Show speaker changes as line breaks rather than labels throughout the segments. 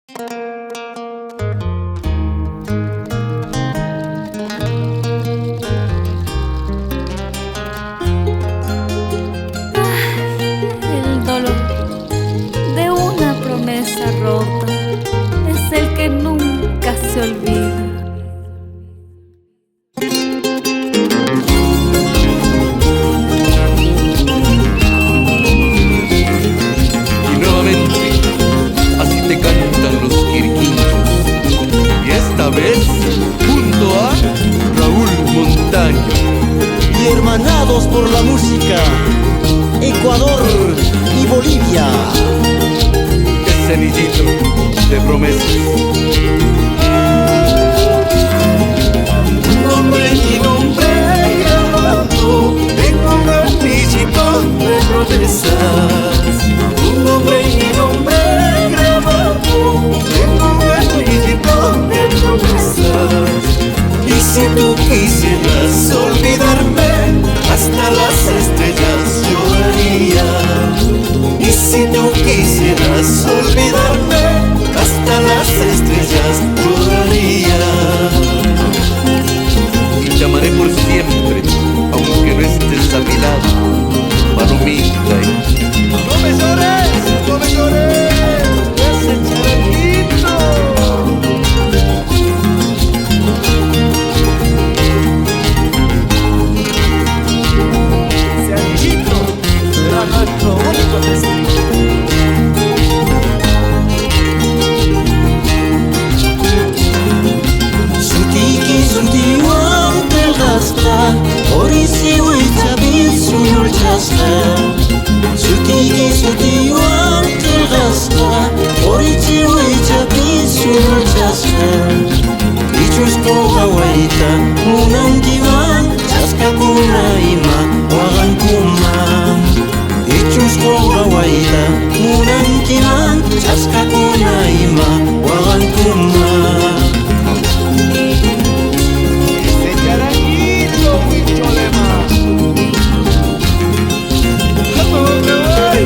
El dolor de una promesa rota es el que nunca se olvida.
Y nuevamente, así te cantan los quirquinchos. Y esta vez, junto a Raúl Montaño.
Y hermanados por la música, Ecuador y Bolivia.
Ese anillito de promesas.
Un nombre y nombre grabado en un anillito de promesas. Un nombre y nombre grabado en un anillito de promesas. Y si tú quisieras olvidarme, hasta las estrellas lloraría. Y si tú quisieras olvidarme, hasta las estrellas lloraría.
Y te amaré por siempre, aunque no estés a mi lado, palomita. ¡No me llores! ¡No me llores! ¡Ese charanguito!
Ese anillito será nuestro único testigo.
Sutiki sutiwan telgasta, orisi witabil sunul chasta. Sutiki sutiwan telgasta, orisi witabil sunul chasta. Dichos kogawaita, munandiwan, chaska kuna ima, wagan kuman. Dichos kogawaita, munandiwan, chaska kuna ima, wagan kuman.
Ese charanguito, Huicholema. ¿Cómo me voy?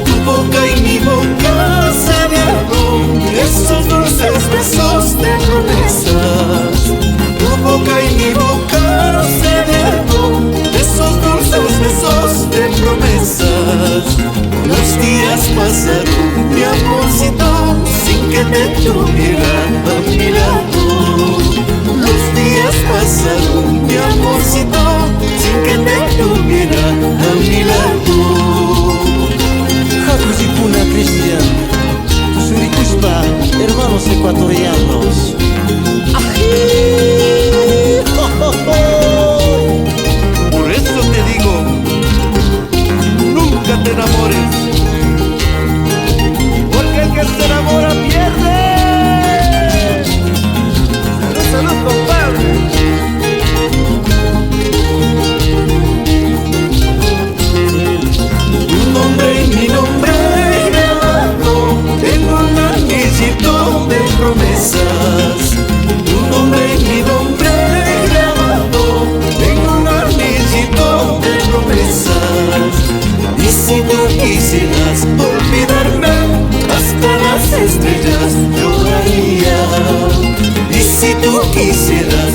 Tu boca y mi boca sabe algo, esos dulces besos de promesas. Tu boca y mi boca sabe algo, esos dulces besos de promesas. Los días pasaron, mi amorcito, sin que te tuviera a mi lado. Los días pasaron, mi amorcito, sin que te tuviera a mi lado.
Hakuzipuna Cristian, Suricuspa, hermanos ecuatorianos. ¡Ají! ¡Oh, oh, oh!
Por eso te digo, nunca te enamores, porque el que se enamora pierde.
Salud, salud, compadre. Tu nombre y mi nombre grabado en un anillito de promesas. Tu nombre y mi nombre grabado en un anillito de promesas. Y si tú quisieras olvidarme, hasta las estrellas lloraría. Y si tú quisieras